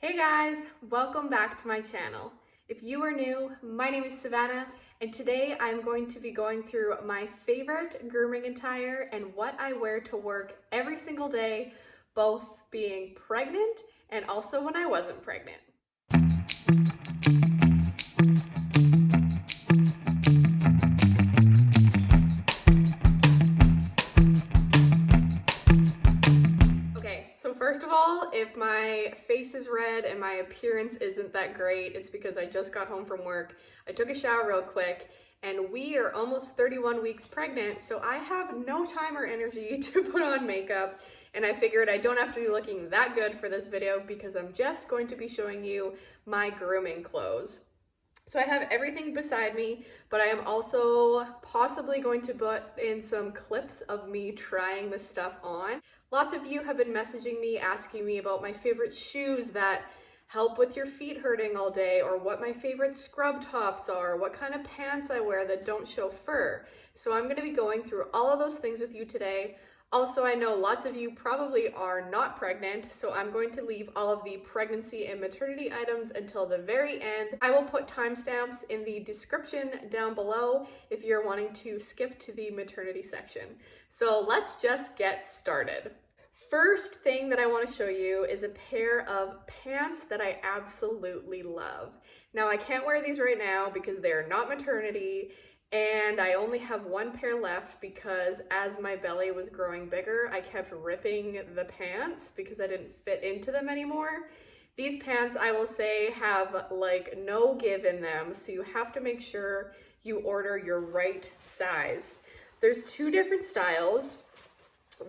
Hey guys, welcome back to my channel. If you are new, my name is Savana, and today I'm going to be going through my favorite grooming attire and what I wear to work every single day, both being pregnant and also when I wasn't pregnant. So first of all, if my face is red and my appearance isn't that great, it's because I just got home from work. I took a shower real quick, and we are almost 31 weeks pregnant, so I have no time or energy to put on makeup, and I figured I don't have to be looking that good for this video because I'm just going to be showing you my grooming clothes. So I have everything beside me, but I am also possibly going to put in some clips of me trying this stuff on. Lots of you have been messaging me, asking me about my favorite shoes that help with your feet hurting all day, or what my favorite scrub tops are, what kind of pants I wear that don't show fur. So I'm gonna be going through all of those things with you today. Also, I know lots of you probably are not pregnant, so I'm going to leave all of the pregnancy and maternity items until the very end. I will put timestamps in the description down below if you're wanting to skip to the maternity section. So let's just get started. First thing that I want to show you is a pair of pants that I absolutely love. Now, I can't wear these right now because they're not maternity, and I only have one pair left because as my belly was growing bigger, I kept ripping the pants because I didn't fit into them anymore. These pants, I will say, have like no give in them, so you have to make sure you order your right size. There's two different styles.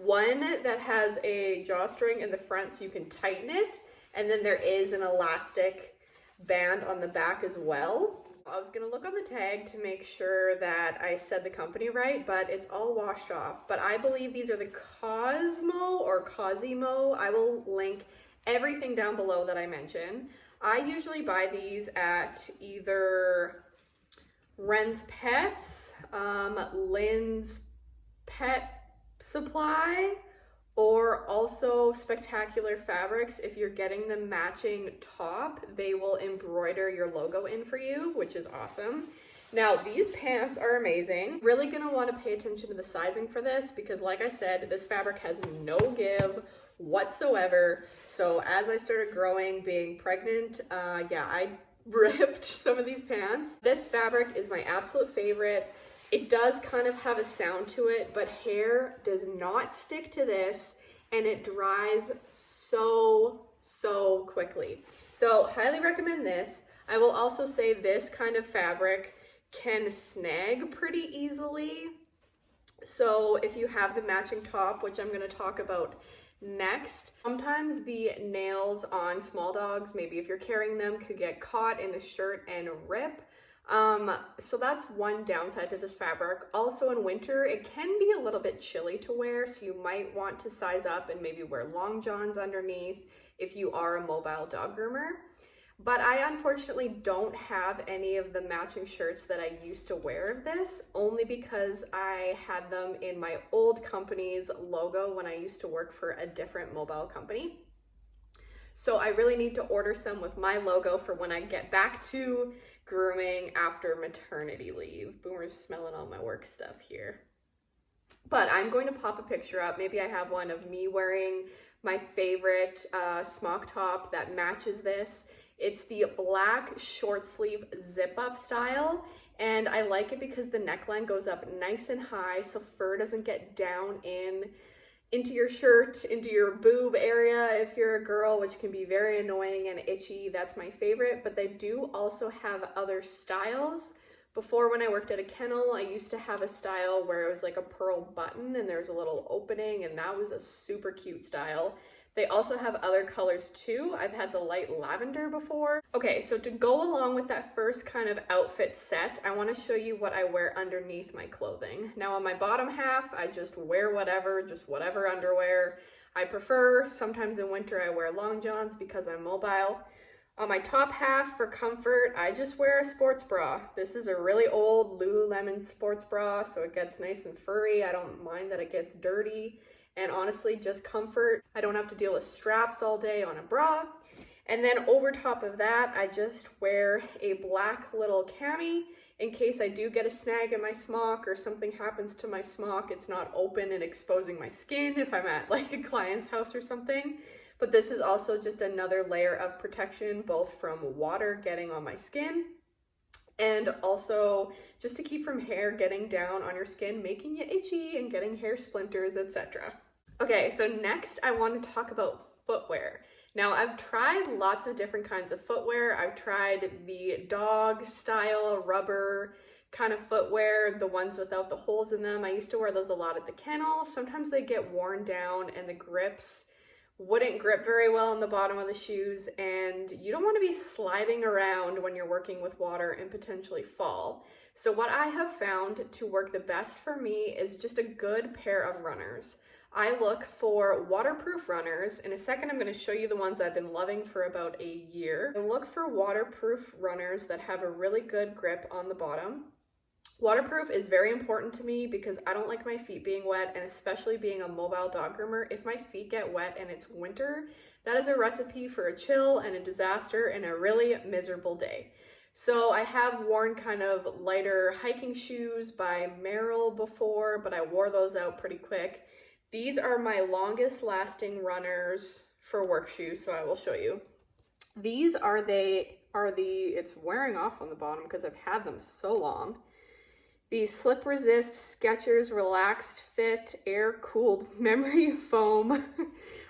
One that has a drawstring in the front so you can tighten it, and then there is an elastic band on the back as well. I was gonna look on the tag to make sure that I said the company right, but it's all washed off. But I believe these are the Cozymo or Cozymo. I will link everything down below that I mentioned. I usually buy these at either Ren's Pets, Lynn's Pet Supply, or also Spectacular Fabrics. If you're getting the matching top, they will embroider your logo in for you, which is awesome. Now, these pants are amazing. Really gonna wanna pay attention to the sizing for this because like I said, this fabric has no give whatsoever. So as I started growing, being pregnant, I ripped some of these pants. This fabric is my absolute favorite. It does kind of have a sound to it, but hair does not stick to this, and it dries so quickly. So highly recommend this. I will also say this kind of fabric can snag pretty easily. So if you have the matching top, which I'm gonna talk about next, sometimes the nails on small dogs, maybe if you're carrying them, could get caught in the shirt and rip. So that's one downside to this fabric. Also in winter, it can be a little bit chilly to wear, so you might want to size up and maybe wear long johns underneath if you are a mobile dog groomer. But I unfortunately don't have any of the matching shirts that I used to wear of this, only because I had them in my old company's logo when I used to work for a different mobile company. So I really need to order some with my logo for when I get back to grooming after maternity leave. Boomer's smelling all my work stuff here. But I'm going to pop a picture up. Maybe I have one of me wearing my favorite smock top that matches this. It's the black short sleeve zip up style. And I like it because the neckline goes up nice and high so fur doesn't get down into your shirt, into your boob area if you're a girl, which can be very annoying and itchy. That's my favorite, but they do also have other styles. Before, when I worked at a kennel, I used to have a style where it was like a pearl button and there's a little opening, and that was a super cute style. They also have other colors too. I've had the light lavender before. Okay, so to go along with that first kind of outfit set, I want to show you what I wear underneath my clothing. Now on my bottom half, I just wear whatever, just whatever underwear I prefer. Sometimes in winter I wear long johns because I'm mobile. On my top half, for comfort, I just wear a sports bra. This is a really old Lululemon sports bra, so it gets nice and furry. I don't mind that it gets dirty. And honestly, just comfort. I don't have to deal with straps all day on a bra. And then over top of that, I just wear a black little cami in case I do get a snag in my smock or something happens to my smock. It's not open and exposing my skin if I'm at like a client's house or something. But this is also just another layer of protection, both from water getting on my skin and also just to keep from hair getting down on your skin, making you itchy and getting hair splinters, etc. Okay, so next I want to talk about footwear. Now, I've tried lots of different kinds of footwear. I've tried the dog style rubber kind of footwear, the ones without the holes in them. I used to wear those a lot at the kennel. Sometimes they get worn down and the grips wouldn't grip very well on the bottom of the shoes, and you don't want to be sliding around when you're working with water and potentially fall. So what I have found to work the best for me is just a good pair of runners. I look for waterproof runners. In a second, I'm going to show you the ones I've been loving for about a year. I look for waterproof runners that have a really good grip on the bottom. Waterproof is very important to me because I don't like my feet being wet, and especially being a mobile dog groomer, if my feet get wet and it's winter, that is a recipe for a chill and a disaster and a really miserable day. So I have worn kind of lighter hiking shoes by Merrell before, but I wore those out pretty quick. These are my longest lasting runners for work shoes, so I will show you. These are it's wearing off on the bottom because I've had them so long. These slip resist Skechers Relaxed Fit Air Cooled Memory Foam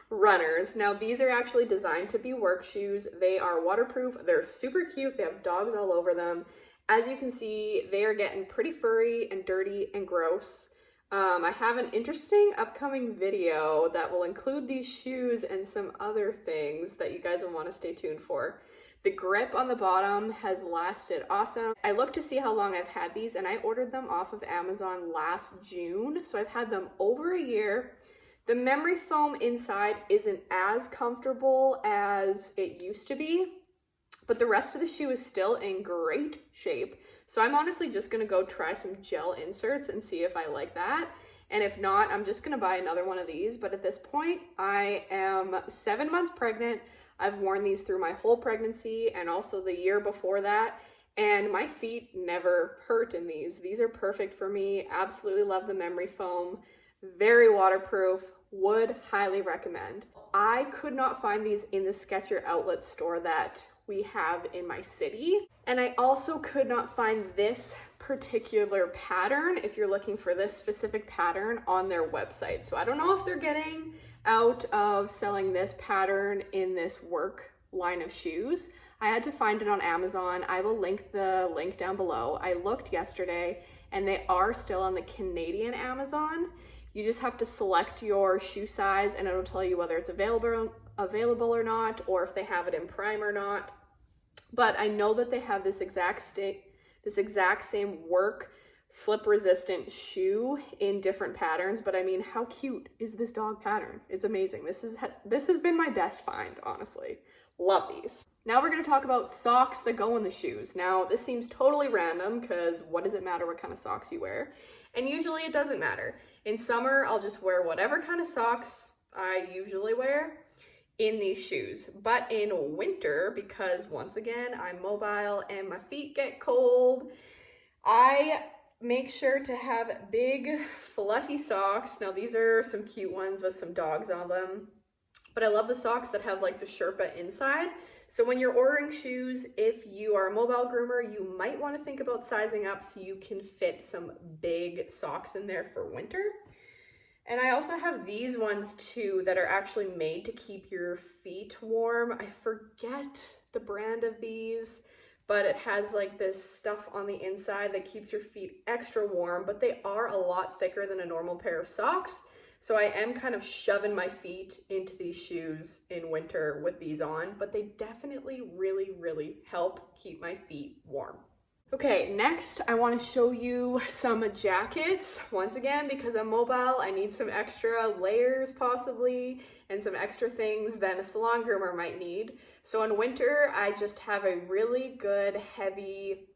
runners. Now these are actually designed to be work shoes. They are waterproof. They're super cute. They have dogs all over them. As you can see, they are getting pretty furry and dirty and gross. I have an interesting upcoming video that will include these shoes and some other things that you guys will want to stay tuned for. The grip on the bottom has lasted awesome. I looked to see how long I've had these, and I ordered them off of Amazon last June, so I've had them over a year. The memory foam inside isn't as comfortable as it used to be, but the rest of the shoe is still in great shape. So I'm honestly just gonna go try some gel inserts and see if I like that. And if not, I'm just gonna buy another one of these. But at this point, I am 7 months pregnant. I've worn these through my whole pregnancy and also the year before that. And my feet never hurt in these. These are perfect for me. Absolutely love the memory foam. Very waterproof. Would highly recommend. I could not find these in the Skechers outlet store that we have in my city. And I also could not find this particular pattern, if you're looking for this specific pattern, on their website. So I don't know if they're getting out of selling this pattern in this work line of shoes. I had to find it on Amazon. I will link the link down below. I looked yesterday and they are still on the Canadian Amazon. You just have to select your shoe size and it'll tell you whether it's available or not, or if they have it in Prime or not. But I know that they have this exact same work slip resistant shoe in different patterns. But I mean, how cute is this dog pattern? It's amazing. This has been my best find, honestly. Love these. Now we're going to talk about socks that go in the shoes. Now this seems totally random because what does it matter what kind of socks you wear? And usually it doesn't matter. In summer, I'll just wear whatever kind of socks I usually wear in these shoes. But in winter, because once again, I'm mobile and my feet get cold, I make sure to have big fluffy socks. Now these are some cute ones with some dogs on them, but I love the socks that have like the Sherpa inside. So when you're ordering shoes, if you are a mobile groomer, you might want to think about sizing up so you can fit some big socks in there for winter. And I also have these ones too that are actually made to keep your feet warm. I forget the brand of these, but it has like this stuff on the inside that keeps your feet extra warm, but they are a lot thicker than a normal pair of socks. So I am kind of shoving my feet into these shoes in winter with these on, but they definitely really, really help keep my feet warm. Okay, next I want to show you some jackets. Once again, because I'm mobile, I need some extra layers possibly, and some extra things than a salon groomer might need. So in winter, I just have a really good heavy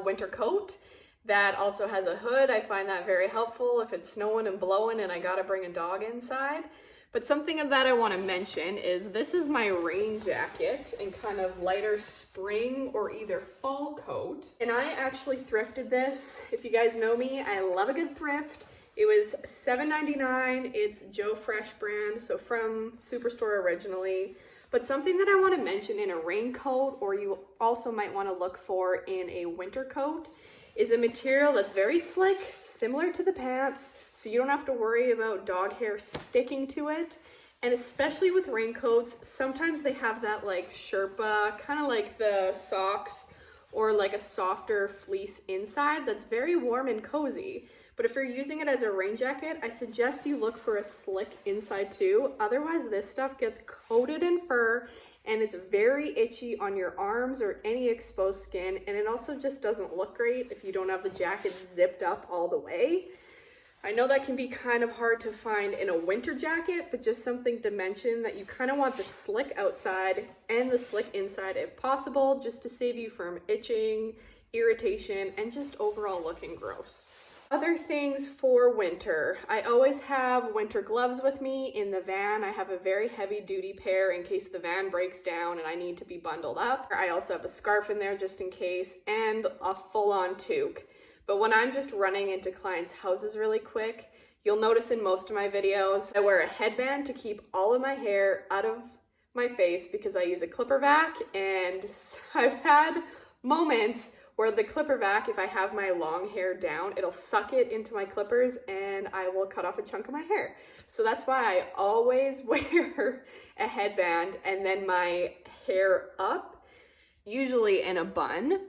winter coat that also has a hood. I find that very helpful if it's snowing and blowing and I gotta bring a dog inside. But something that I want to mention is this is my rain jacket in kind of lighter spring or either fall coat. And I actually thrifted this. If you guys know me, I love a good thrift. It was $7.99. It's Joe Fresh brand, so from Superstore originally. But something that I want to mention in a raincoat, or you also might want to look for in a winter coat, is a material that's very slick, similar to the pants, so you don't have to worry about dog hair sticking to it. And especially with raincoats, sometimes they have that like Sherpa, kind of like the socks, or like a softer fleece inside that's very warm and cozy. But if you're using it as a rain jacket, I suggest you look for a slick inside too. Otherwise, this stuff gets coated in fur and it's very itchy on your arms or any exposed skin. And it also just doesn't look great if you don't have the jacket zipped up all the way. I know that can be kind of hard to find in a winter jacket, but just something to mention that you kind of want the slick outside and the slick inside if possible, just to save you from itching, irritation, and just overall looking gross. Other things for winter. I always have winter gloves with me in the van. I have a very heavy duty pair in case the van breaks down and I need to be bundled up. I also have a scarf in there just in case, and a full-on toque. But when I'm just running into clients' houses really quick, you'll notice in most of my videos, I wear a headband to keep all of my hair out of my face because I use a clipper vac, and I've had moments where the clipper vac, if I have my long hair down, it'll suck it into my clippers and I will cut off a chunk of my hair. So that's why I always wear a headband and then my hair up, usually in a bun.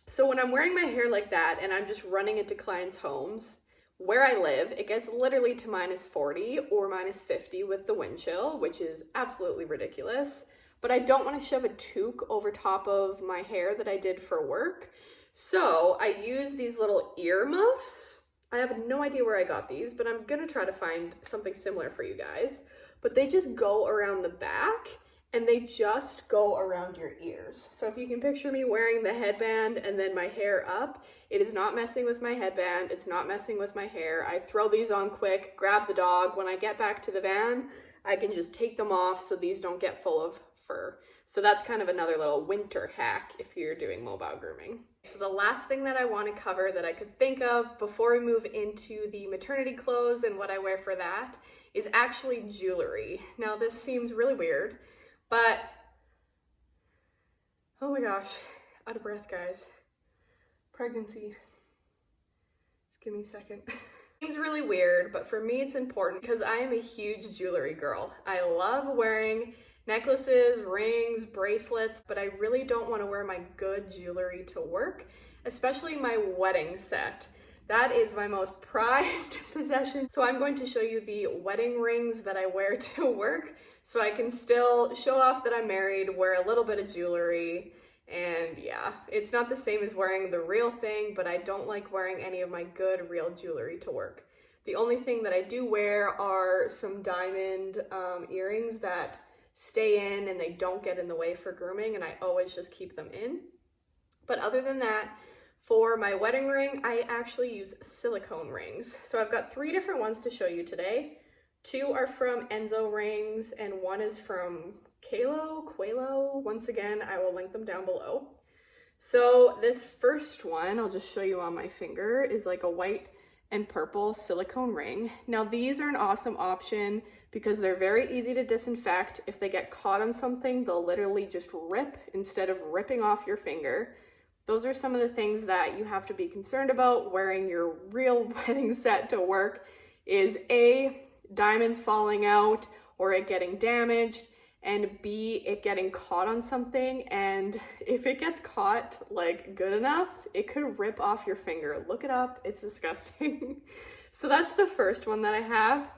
So when I'm wearing my hair like that and I'm just running into clients' homes, where I live, it gets literally to -40 or -50 with the wind chill, which is absolutely ridiculous. But I don't want to shove a toque over top of my hair that I did for work. So I use these little ear muffs. I have no idea where I got these, but I'm going to try to find something similar for you guys. But they just go around the back and they just go around your ears. So if you can picture me wearing the headband and then my hair up, it is not messing with my headband. It's not messing with my hair. I throw these on quick, grab the dog. When I get back to the van, I can just take them off so these don't get full of fur. So that's kind of another little winter hack if you're doing mobile grooming. So the last thing that I want to cover that I could think of before we move into the maternity clothes and what I wear for that is actually jewelry. Now this seems really weird, but oh my gosh, out of breath guys. Pregnancy. Just give me a second. Seems really weird, but for me it's important because I am a huge jewelry girl. I love wearing necklaces, rings, bracelets, but I really don't want to wear my good jewelry to work, especially my wedding set. That is my most prized possession. So I'm going to show you the wedding rings that I wear to work so I can still show off that I'm married, wear a little bit of jewelry, and yeah, it's not the same as wearing the real thing, but I don't like wearing any of my good real jewelry to work. The only thing that I do wear are some diamond earrings that stay in and they don't get in the way for grooming, and I always just keep them in. But other than that, for my wedding ring, I actually use silicone rings. So I've got 3 different ones to show you today. 2 are from Enzo Rings and 1 is from Quelo. Once again, I will link them down below. So this first one, I'll just show you on my finger, is like a white and purple silicone ring. Now these are an awesome option because they're very easy to disinfect. If they get caught on something, they'll literally just rip instead of ripping off your finger. Those are some of the things that you have to be concerned about wearing your real wedding set to work is A, diamonds falling out or it getting damaged, and B, it getting caught on something. And if it gets caught like good enough, it could rip off your finger. Look it up, it's disgusting. So that's the first one that I have.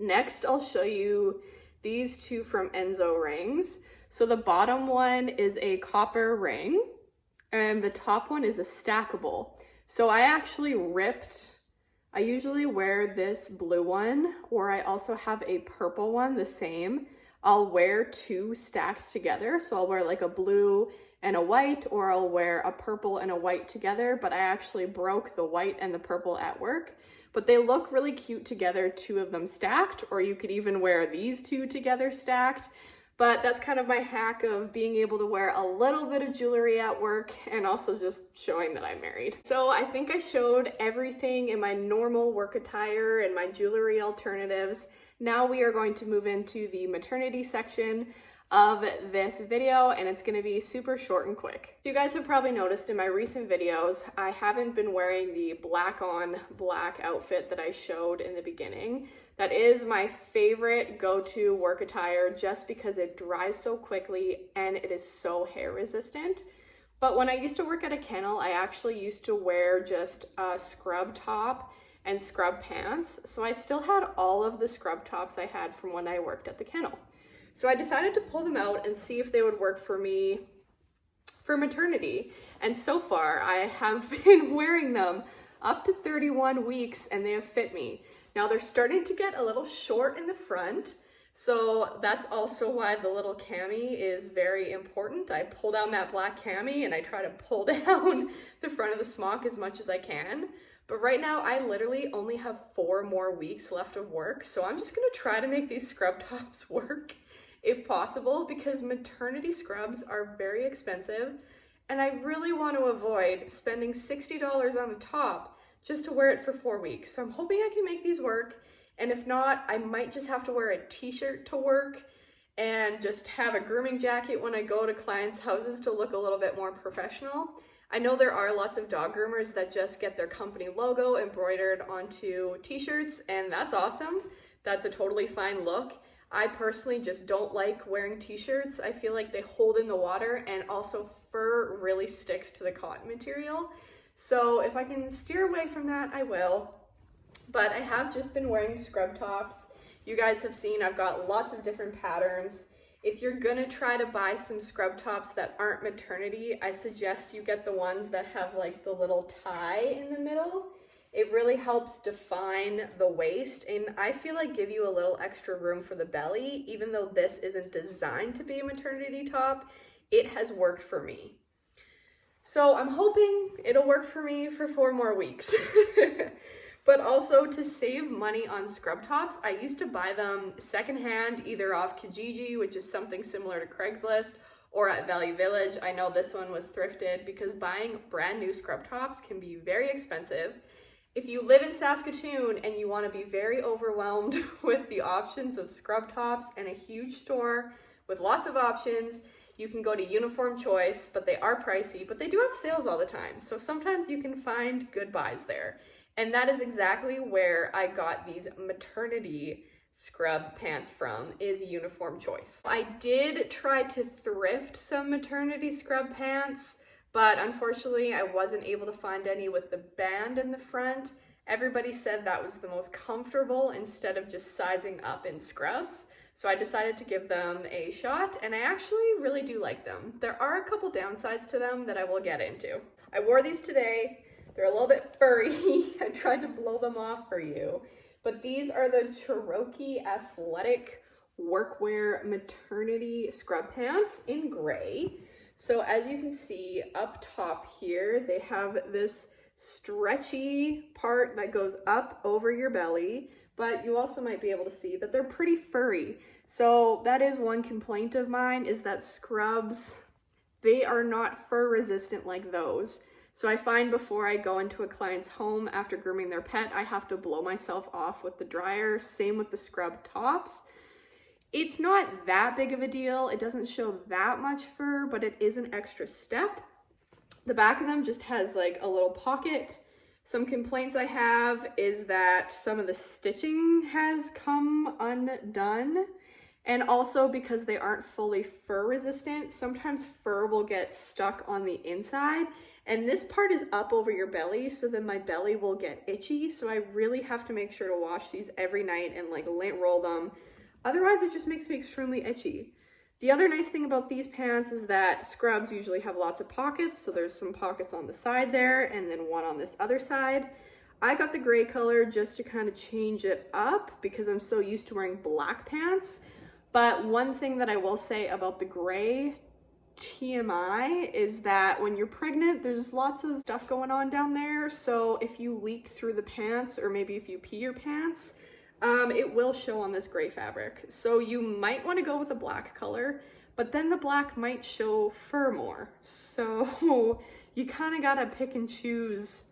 Next, I'll show you these 2 from Enzo Rings. So the bottom one is a copper ring and the top one is a stackable. So I actually I usually wear this blue one, or I also have a purple one, the same. I'll wear 2 stacked together. So I'll wear like a blue and a white, or I'll wear a purple and a white together, but I actually broke the white and the purple at work. but they look really cute together, two of them stacked, or you could even wear these two together stacked. But that's kind of my hack of being able to wear a little bit of jewelry at work and also just showing that I'm married. So I think I showed everything in my normal work attire and my jewelry alternatives. Now we are going to move into the maternity section of this video, and it's gonna be super short and quick. You guys have probably noticed in my recent videos, I haven't been wearing the black on black outfit that I showed in the beginning. That is my favorite go-to work attire just because it dries so quickly and it is so hair resistant. But when I used to work at a kennel, I actually used to wear just a scrub top and scrub pants. So I still had all of the scrub tops I had from when I worked at the kennel. So I decided to pull them out and see if they would work for me for maternity. And so far I have been wearing them up to 31 weeks and they have fit me. Now they're starting to get a little short in the front, so that's also why the little cami is very important. I pull down that black cami and I try to pull down the front of the smock as much as I can. But right now I literally only have 4 more weeks left of work, so I'm just gonna try to make these scrub tops work if possible, because maternity scrubs are very expensive and I really want to avoid spending $60 on a top just to wear it for 4 weeks. So I'm hoping I can make these work, and if not, I might just have to wear a t-shirt to work and just have a grooming jacket when I go to clients' houses to look a little bit more professional. I know there are lots of dog groomers that just get their company logo embroidered onto t-shirts, and that's awesome. That's a totally fine look. I personally just don't like wearing t-shirts. I feel like they hold in the water, and also fur really sticks to the cotton material. So if I can steer away from that, I will. But I have just been wearing scrub tops. You guys have seen I've got lots of different patterns. If you're gonna try to buy some scrub tops that aren't maternity, I suggest you get the ones that have like the little tie in the middle. It really helps define the waist, and I feel like give you a little extra room for the belly. Even though this isn't designed to be a maternity top, it has worked for me. So I'm hoping it'll work for me for 4 more weeks. But also, to save money on scrub tops, I used to buy them secondhand, either off Kijiji, which is something similar to Craigslist, or at Value Village. I know this one was thrifted, because buying brand new scrub tops can be very expensive. If you live in Saskatoon and you want to be very overwhelmed with the options of scrub tops and a huge store with lots of options, you can go to Uniform Choice, but they are pricey, but they do have sales all the time. So sometimes you can find good buys there. And that is exactly where I got these maternity scrub pants from, is Uniform Choice. I did try to thrift some maternity scrub pants, but unfortunately I wasn't able to find any with the band in the front. Everybody said that was the most comfortable instead of just sizing up in scrubs. So I decided to give them a shot, and I actually really do like them. There are a couple downsides to them that I will get into. I wore these today. They're a little bit furry. I tried to blow them off for you. But these are the Cherokee Athletic Workwear Maternity Scrub Pants in gray. So as you can see up top here, they have this stretchy part that goes up over your belly, but you also might be able to see that they're pretty furry. So that is one complaint of mine, is that scrubs, they are not fur resistant like those. So I find before I go into a client's home after grooming their pet, I have to blow myself off with the dryer. Same with the scrub tops. It's not that big of a deal. It doesn't show that much fur, but it is an extra step. The back of them just has like a little pocket. Some complaints I have is that some of the stitching has come undone. And also, because they aren't fully fur resistant, sometimes fur will get stuck on the inside. And this part is up over your belly, so then my belly will get itchy. So I really have to make sure to wash these every night and like lint roll them. Otherwise, it just makes me extremely itchy. The other nice thing about these pants is that scrubs usually have lots of pockets. So there's some pockets on the side there and then one on this other side. I got the gray color just to kind of change it up because I'm so used to wearing black pants. But one thing that I will say about the gray TMI is that when you're pregnant, there's lots of stuff going on down there. So if you leak through the pants, or maybe if you pee your pants, it will show on this gray fabric. So you might want to go with a black color, but then the black might show fur more. So you kind of gotta pick and choose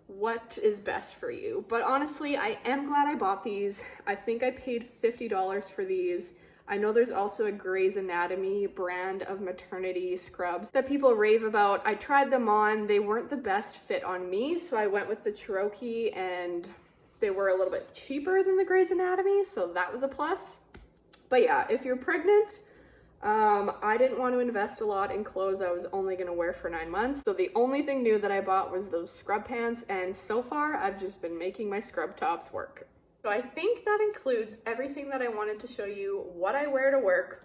what is best for you. But honestly, I am glad I bought these. I think I paid $50 for these. I know there's also a Grey's Anatomy brand of maternity scrubs that people rave about. I tried them on. They weren't the best fit on me, so I went with the Cherokee, and they were a little bit cheaper than the Grey's Anatomy, so that was a plus. But yeah, if you're pregnant, I didn't want to invest a lot in clothes I was only going to wear for 9 months. So the only thing new that I bought was those scrub pants, and so far I've just been making my scrub tops work. So I think that includes everything that I wanted to show you what I wear to work,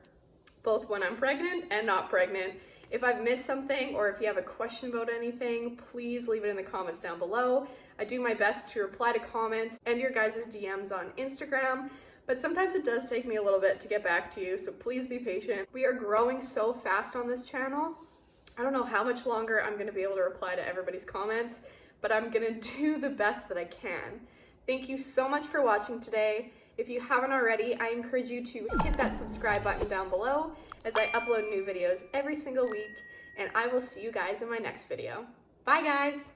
both when I'm pregnant and not pregnant. If I've missed something, or if you have a question about anything, please leave it in the comments down below. I do my best to reply to comments and your guys' DMs on Instagram, but sometimes it does take me a little bit to get back to you, so please be patient. We are growing so fast on this channel. I don't know how much longer I'm gonna be able to reply to everybody's comments, but I'm gonna do the best that I can. Thank you so much for watching today. If you haven't already, I encourage you to hit that subscribe button down below as I upload new videos every single week, and I will see you guys in my next video. Bye guys!